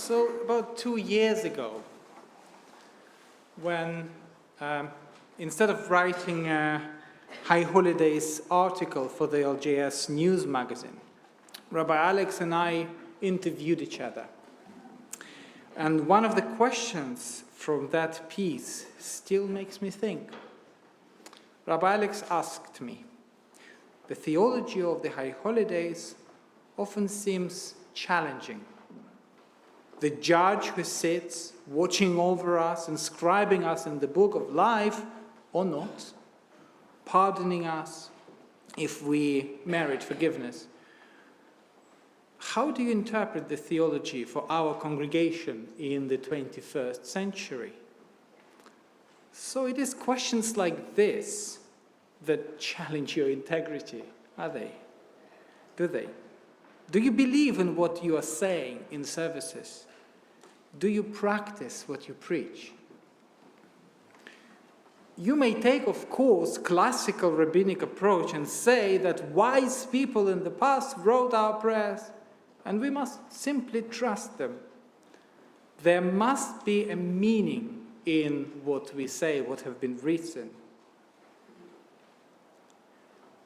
So about 2 years ago, when instead of writing a High Holidays article for the LJS news magazine, Rabbi Alex and I interviewed each other. And one of the questions from that piece still makes me think. Rabbi Alex asked me, the theology of the High Holidays often seems challenging. The judge who sits watching over us, inscribing us in the book of life, or not, pardoning us if we merit forgiveness. How do you interpret the theology for our congregation in the 21st century? So it is questions like this that challenge your integrity, are they? Do they? Do you believe in what you are saying in services? Do you practice what you preach? You may take, of course, classical rabbinic approach and say that wise people in the past wrote our prayers, and we must simply trust them. There must be a meaning in what we say, what have been written.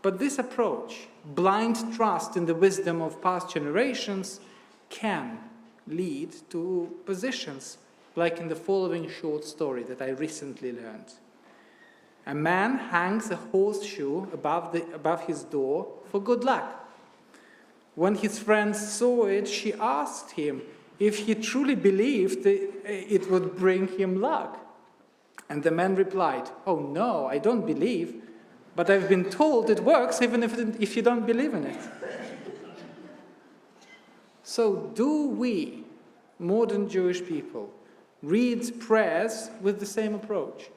But this approach, blind trust in the wisdom of past generations, can lead to positions like in the following short story that I recently learned. A man hangs a horseshoe above his door for good luck. When his friends saw it, she asked him if he truly believed it would bring him luck. And the man replied, "Oh no, I don't believe, but I've been told it works even if you don't believe in it." So do we, modern Jewish people, read prayers with the same approach?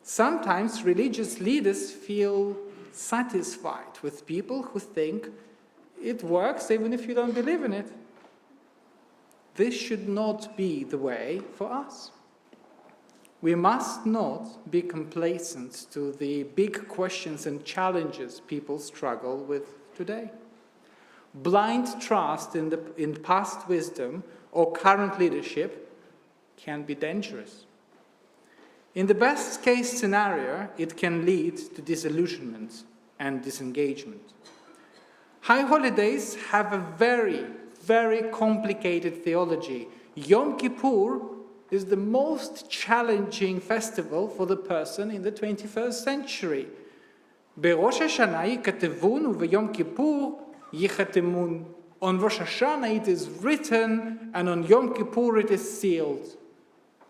Sometimes religious leaders feel satisfied with people who think it works even if you don't believe in it. This should not be the way for us. We must not be complacent to the big questions and challenges people struggle with today. Blind trust in past wisdom or current leadership can be dangerous. In the best case scenario, it can lead to disillusionment and disengagement. High Holidays have a very, very complicated theology. Yom Kippur is the most challenging festival for the person in the 21st century. בראש השנה יכתבון וביום כיפור ייחתמון. On Rosh Hashanah it is written, and on Yom Kippur it is sealed.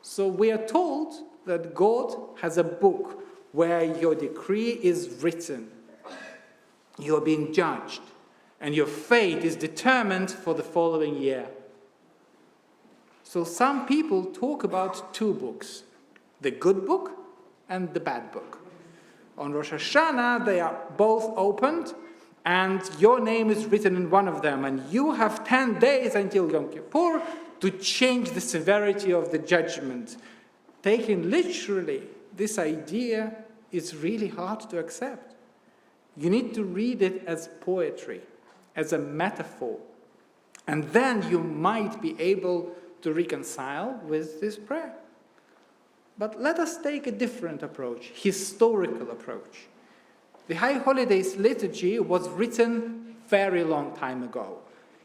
So we are told that God has a book where your decree is written. You're being judged, and your fate is determined for the following year. So some people talk about two books, the good book and the bad book. On Rosh Hashanah, they are both opened, and your name is written in one of them, and you have 10 days until Yom Kippur to change the severity of the judgment. Taken literally, this idea is really hard to accept. You need to read it as poetry, as a metaphor, and then you might be able to reconcile with this prayer. But let us take a different approach, historical approach. The High Holidays liturgy was written very long time ago.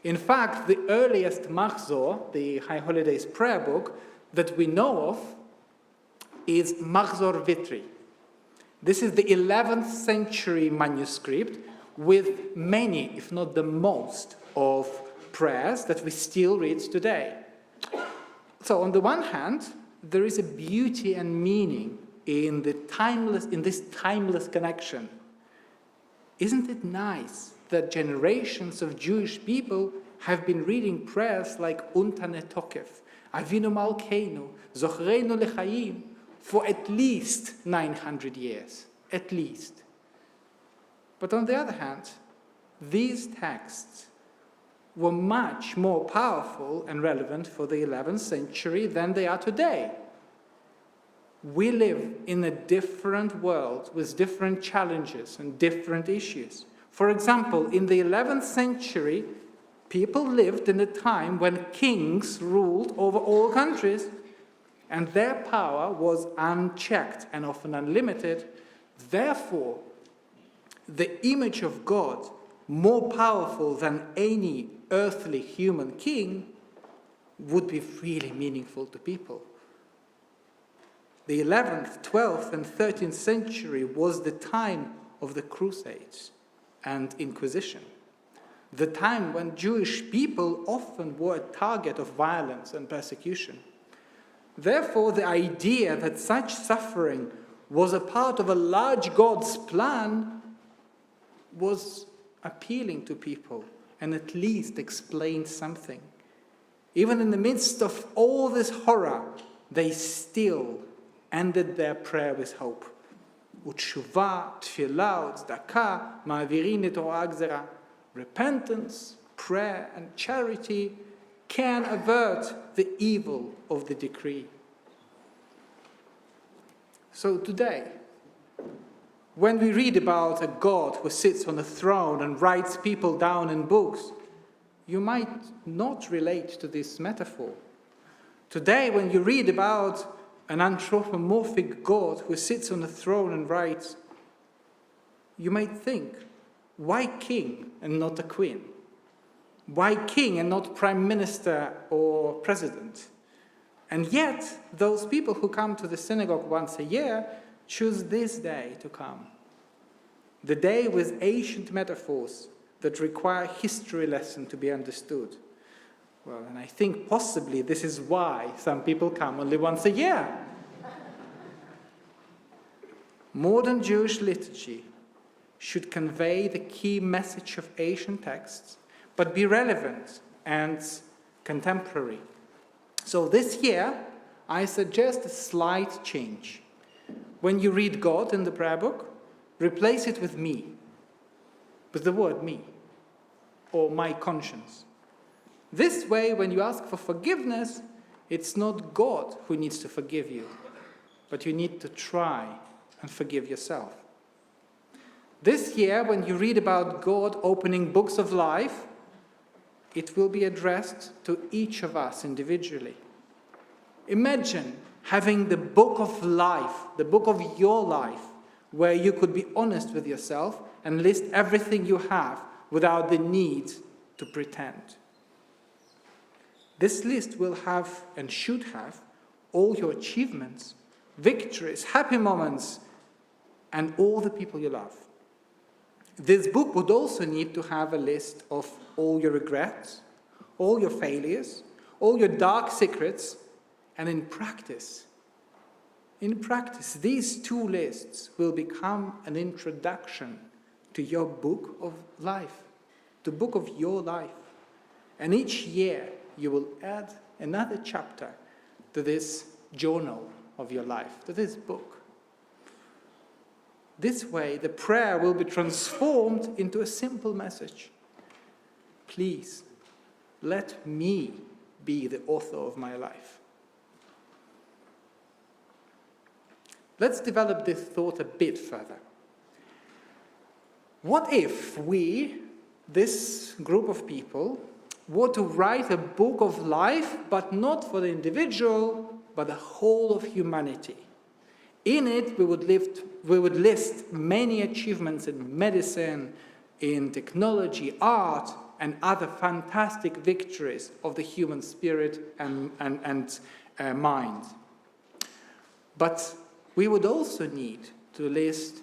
In fact, the earliest Machzor, the High Holidays prayer book, that we know of is Machzor Vitri. This is the 11th century manuscript with many, if not the most, of prayers that we still read today. So on the one hand, there is a beauty and meaning in this timeless connection. Isn't it nice that generations of Jewish people have been reading prayers like Untane Tokef, Avinu Malkeinu, Zochreinu Lechaim, for at least 900 years, at least. But on the other hand, these texts were much more powerful and relevant for the 11th century than they are today. We live in a different world with different challenges and different issues. For example, in the 11th century, People lived in a time when kings ruled over all countries, and their power was unchecked and often unlimited. Therefore, the image of God, more powerful than any earthly human king, would be really meaningful to people. The 11th, 12th, and 13th century was the time of the Crusades and Inquisition, the time when Jewish people often were a target of violence and persecution. Therefore, the idea that such suffering was a part of a large God's plan was appealing to people and at least explained something. Even in the midst of all this horror, they still ended their prayer with hope. Utshuva, tefillah, tzedakah, ma'avirin et Torah gzera. Repentance, prayer, and charity can avert the evil of the decree. So today, when we read about a God who sits on a throne and writes people down in books, you might not relate to this metaphor. Today, when you read about an anthropomorphic God who sits on a throne and writes, you might think, why king and not a queen? Why king and not prime minister or president? And yet, those people who come to the synagogue once a year choose this day to come. The day with ancient metaphors that require history lesson to be understood. Well, and I think possibly this is why some people come only once a year. Modern Jewish liturgy should convey the key message of ancient texts, but be relevant and contemporary. So this year, I suggest a slight change. When you read God in the prayer book, replace it with me, with the word me, or my conscience. This way, when you ask for forgiveness, it's not God who needs to forgive you, but you need to try and forgive yourself. This year, when you read about God opening books of life, it will be addressed to each of us individually. Imagine having the book of life, the book of your life, where you could be honest with yourself and list everything you have without the need to pretend. This list will have and should have all your achievements, victories, happy moments, and all the people you love. This book would also need to have a list of all your regrets, all your failures, all your dark secrets, and in practice, these two lists will become an introduction to your book of life, the book of your life. And each year you will add another chapter to this journal of your life, to this book. This way, the prayer will be transformed into a simple message. Please, let me be the author of my life. Let's develop this thought a bit further. What if we, this group of people, were to write a book of life, but not for the individual, but the whole of humanity? In it, we would list many achievements in medicine, in technology, art, and other fantastic victories of the human spirit and mind. But we would also need to list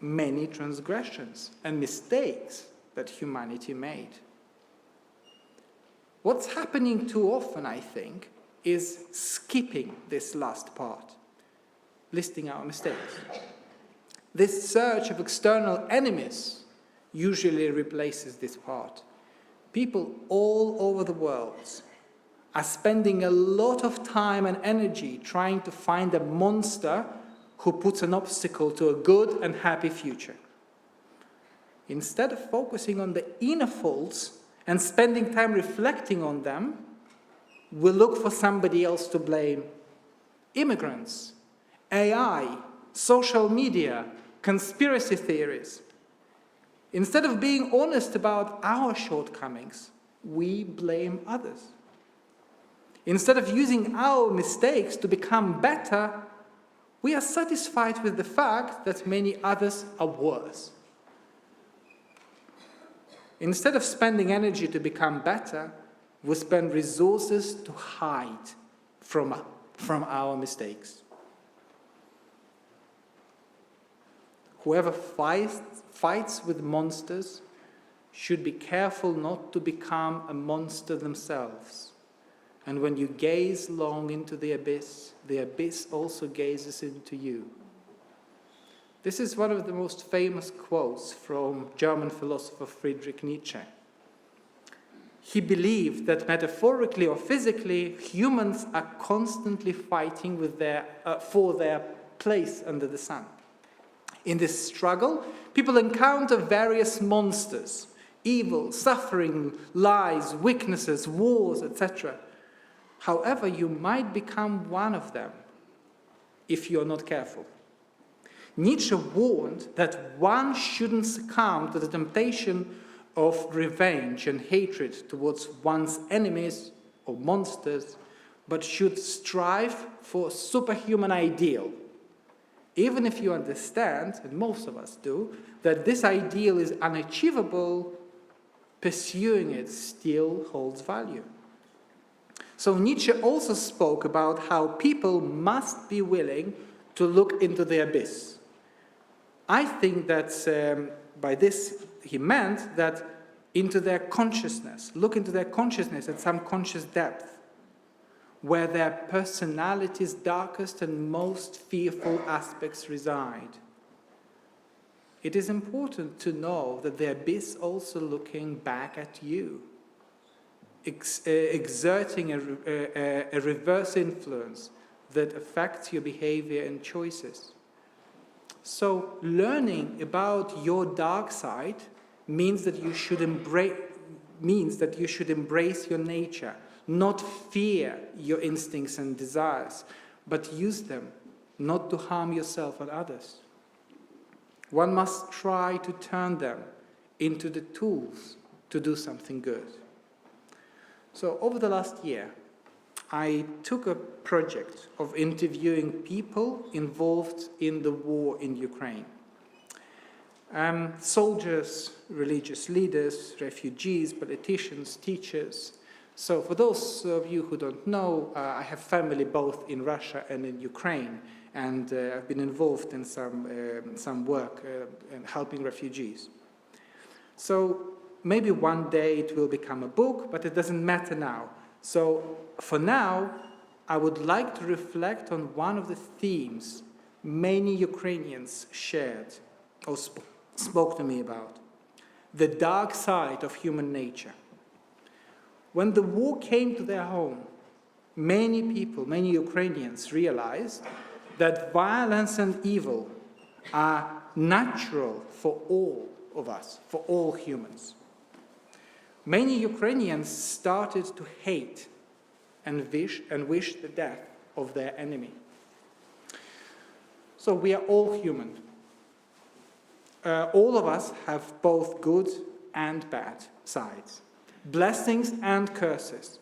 many transgressions and mistakes that humanity made. What's happening too often, I think, is skipping this last part, listing our mistakes. This search of external enemies usually replaces this part. People all over the world are spending a lot of time and energy trying to find a monster who puts an obstacle to a good and happy future. Instead of focusing on the inner faults and spending time reflecting on them, we look for somebody else to blame. Immigrants, AI, social media, conspiracy theories. Instead of being honest about our shortcomings, we blame others. Instead of using our mistakes to become better, we are satisfied with the fact that many others are worse. Instead of spending energy to become better, we spend resources to hide from our mistakes. Whoever fights with monsters should be careful not to become a monster themselves. And when you gaze long into the abyss also gazes into you. This is one of the most famous quotes from German philosopher Friedrich Nietzsche. He believed that metaphorically or physically, humans are constantly fighting for their place under the sun. In this struggle, people encounter various monsters, evil, suffering, lies, weaknesses, wars, etc. However, you might become one of them if you're not careful. Nietzsche warned that one shouldn't succumb to the temptation of revenge and hatred towards one's enemies or monsters, but should strive for a superhuman ideal, even if you understand, and most of us do, that this ideal is unachievable. Pursuing it still holds value. So Nietzsche also spoke about how people must be willing to look into the abyss. I think that by this he meant that into their consciousness, look into their consciousness at some conscious depth, where their personality's darkest and most fearful aspects reside. It is important to know that the abyss also looking back at you, exerting a reverse influence that affects your behavior and choices. So learning about your dark side means that you should embrace your nature, not fear your instincts and desires, but use them not to harm yourself and others. One must try to turn them into the tools to do something good. So over the last year, I took a project of interviewing people involved in the war in Ukraine. Soldiers, religious leaders, refugees, politicians, teachers. So for those of you who don't know, I have family both in Russia and in Ukraine, and I've been involved in some work in helping refugees. So maybe one day it will become a book, but it doesn't matter now. So for now, I would like to reflect on one of the themes many Ukrainians shared or spoke to me about: the dark side of human nature. When the war came to their home, many people, many Ukrainians realized that violence and evil are natural for all of us, for all humans. Many Ukrainians started to hate and wish the death of their enemy. So we are all human. All of us have both good and bad sides, blessings and curses,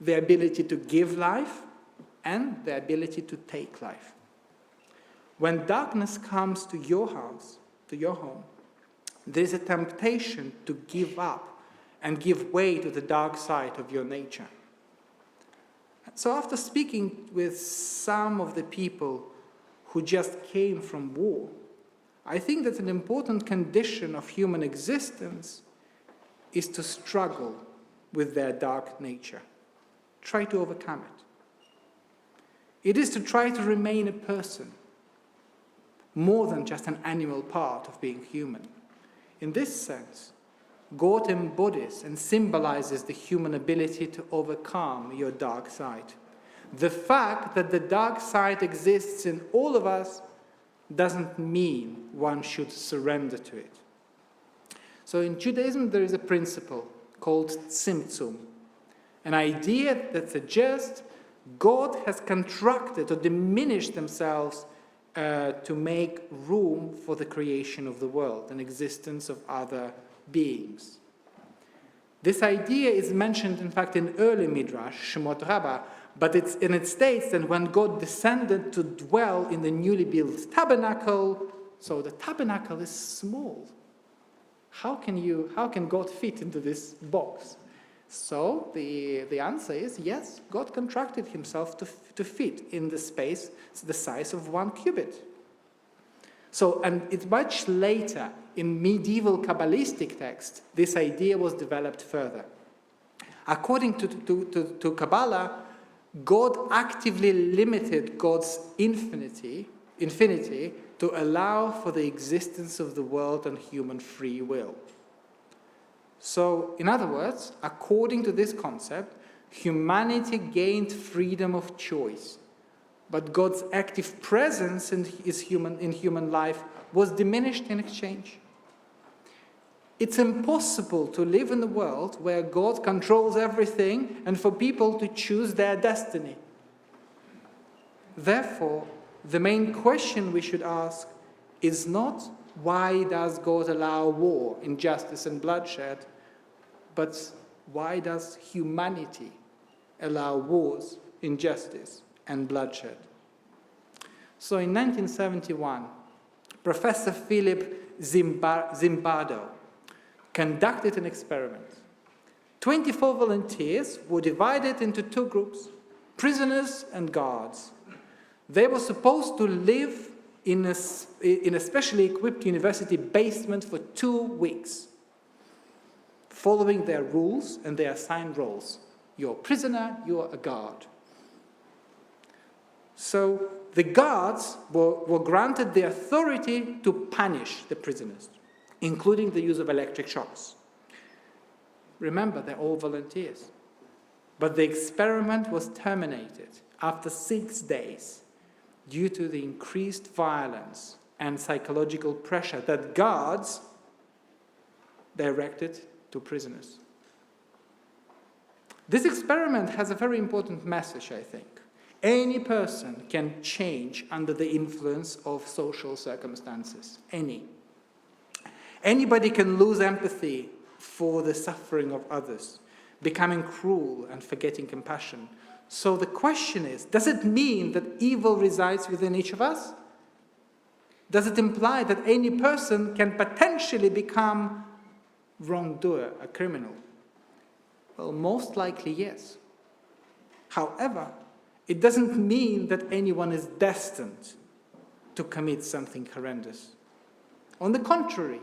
the ability to give life and the ability to take life. When darkness comes to your house, to your home, there is a temptation to give up and give way to the dark side of your nature. So after speaking with some of the people who just came from war, I think that an important condition of human existence is to struggle with their dark nature. Try to overcome it. It is to try to remain a person, more than just an animal part of being human. In this sense, God embodies and symbolizes the human ability to overcome your dark side. The fact that the dark side exists in all of us doesn't mean one should surrender to it. So in Judaism, there is a principle called tzimtzum, an idea that suggests God has contracted or diminished themselves to make room for the creation of the world and existence of other beings. This idea is mentioned, in fact, in early Midrash, Shemot Rabbah, but it states that when God descended to dwell in the newly built tabernacle, so the tabernacle is small. How can God fit into this box? So the answer is yes, God contracted himself to fit in the space the size of 1 cubit. So, and it's much later in medieval Kabbalistic text, this idea was developed further. According to Kabbalah, God actively limited God's infinity to allow for the existence of the world and human free will. So, in other words, according to this concept, humanity gained freedom of choice, but God's active presence in human life was diminished in exchange. It's impossible to live in a world where God controls everything and for people to choose their destiny. Therefore, the main question we should ask is not why does God allow war, injustice, and bloodshed, but why does humanity allow wars, injustice, and bloodshed? So in 1971, Professor Philip Zimbardo conducted an experiment. 24 volunteers were divided into 2 groups, prisoners and guards. They were supposed to live in a specially equipped university basement for 2 weeks, following their rules and their assigned roles. You're a prisoner, you're a guard. So the guards were granted the authority to punish the prisoners, including the use of electric shocks. Remember, they're all volunteers. But the experiment was terminated after 6 days due to the increased violence and psychological pressure that guards directed to prisoners. This experiment has a very important message, I think. Any person can change under the influence of social circumstances. Anybody can lose empathy for the suffering of others, becoming cruel and forgetting compassion. So the question is, does it mean that evil resides within each of us? Does it imply that any person can potentially become wrongdoer, a criminal? Well, most likely yes. However, it doesn't mean that anyone is destined to commit something horrendous. On the contrary,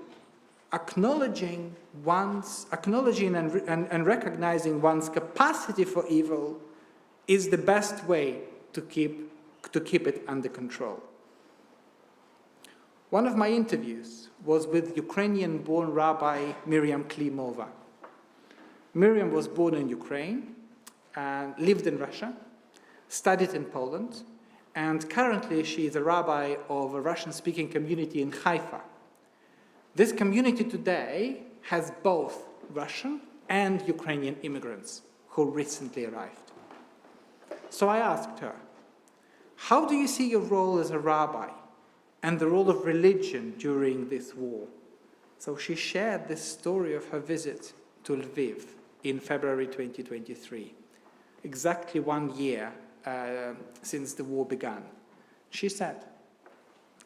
acknowledging and recognizing one's capacity for evil is the best way to keep it under control. One of my interviews was with Ukrainian-born Rabbi Miriam Klimova. Miriam was born in Ukraine and lived in Russia, studied in Poland, and currently she is a rabbi of a Russian-speaking community in Haifa. This community today has both Russian and Ukrainian immigrants who recently arrived. So I asked her, how do you see your role as a rabbi and the role of religion during this war? So she shared this story of her visit to Lviv in February 2023, exactly 1 year since the war began. She said,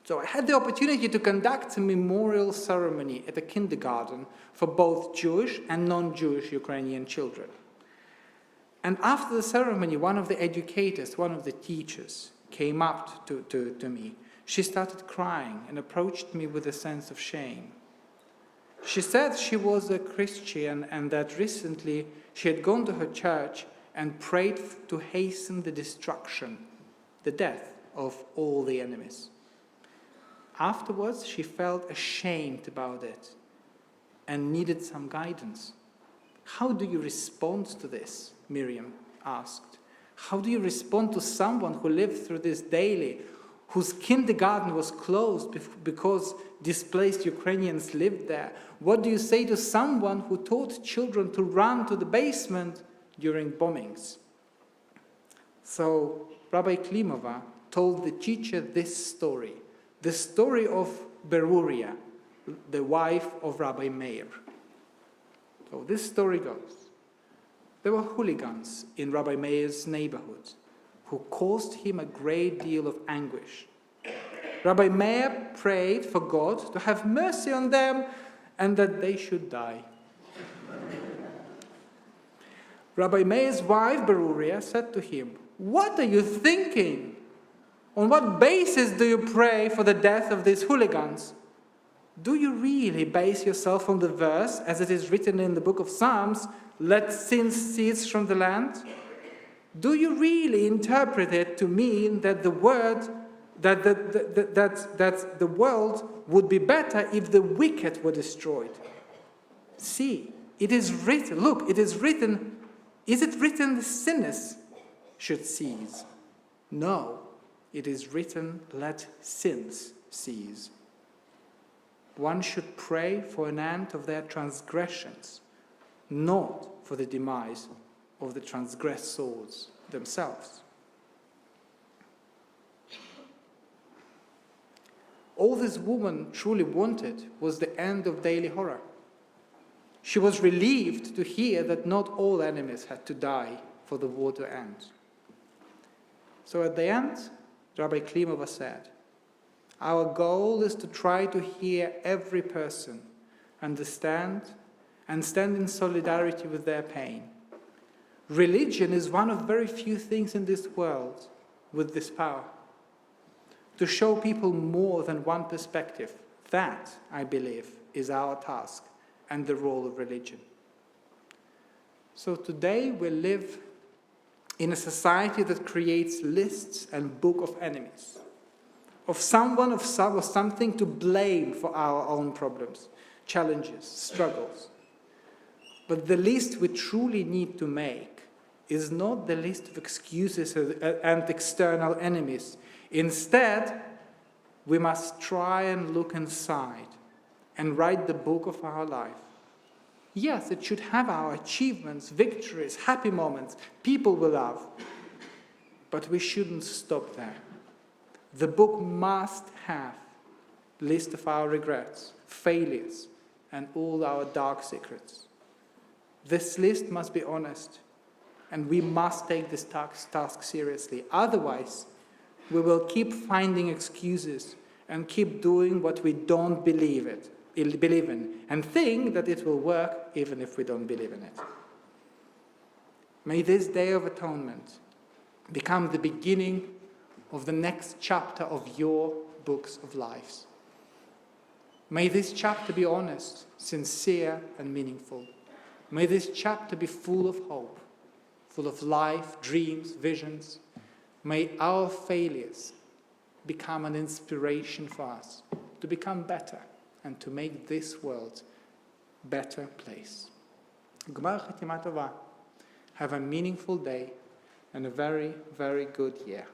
so I had the opportunity to conduct a memorial ceremony at a kindergarten for both Jewish and non-Jewish Ukrainian children. And after the ceremony, one of the educators, one of the teachers, came up to me. She started crying and approached me with a sense of shame. She said she was a Christian and that recently she had gone to her church and prayed to hasten the destruction, the death of all the enemies. Afterwards, she felt ashamed about it and needed some guidance. How do you respond to this? Miriam asked. How do you respond to someone who lived through this daily, whose kindergarten was closed because displaced Ukrainians lived there? What do you say to someone who taught children to run to the basement during bombings? So Rabbi Klimova told the teacher this story, the story of Beruria, the wife of Rabbi Meir. So this story goes. There were hooligans in Rabbi Meir's neighborhood who caused him a great deal of anguish. Rabbi Meir prayed for God to have mercy on them and that they should die. Rabbi Meir's wife, Beruria, said to him, "What are you thinking? On what basis do you pray for the death of these hooligans? Do you really base yourself on the verse, as it is written in the book of Psalms, 'Let sin cease from the land'? Do you really interpret it to mean that the world would be better if the wicked were destroyed? See, it is written, look, it is written, is it written the sinners should cease? No, it is written, let sins cease. One should pray for an end of their transgressions, not for the demise of the transgressors themselves." All this woman truly wanted was the end of daily horror. She was relieved to hear that not all enemies had to die for the war to end. So at the end, Rabbi Klimova said, "Our goal is to try to hear every person, understand, and stand in solidarity with their pain. Religion is one of very few things in this world with this power. To show people more than one perspective, that, I believe, is our task and the role of religion." So today we live in a society that creates lists and book of enemies, of someone or something to blame for our own problems, challenges, struggles. But the list we truly need to make is not the list of excuses and external enemies. Instead, we must try and look inside and write the book of our life. Yes, it should have our achievements, victories, happy moments, people we love. But we shouldn't stop there. The book must have a list of our regrets, failures, and all our dark secrets. This list must be honest, and we must take this task seriously. Otherwise, we will keep finding excuses and keep doing what we don't believe in, and think that it will work even if we don't believe in it. May this Day of Atonement become the beginning of the next chapter of your books of lives. May this chapter be honest, sincere, and meaningful. May this chapter be full of hope, full of life, dreams, visions. May our failures become an inspiration for us to become better and to make this world a better place. Gmar Chatima Tova. Have a meaningful day and a very, very good year.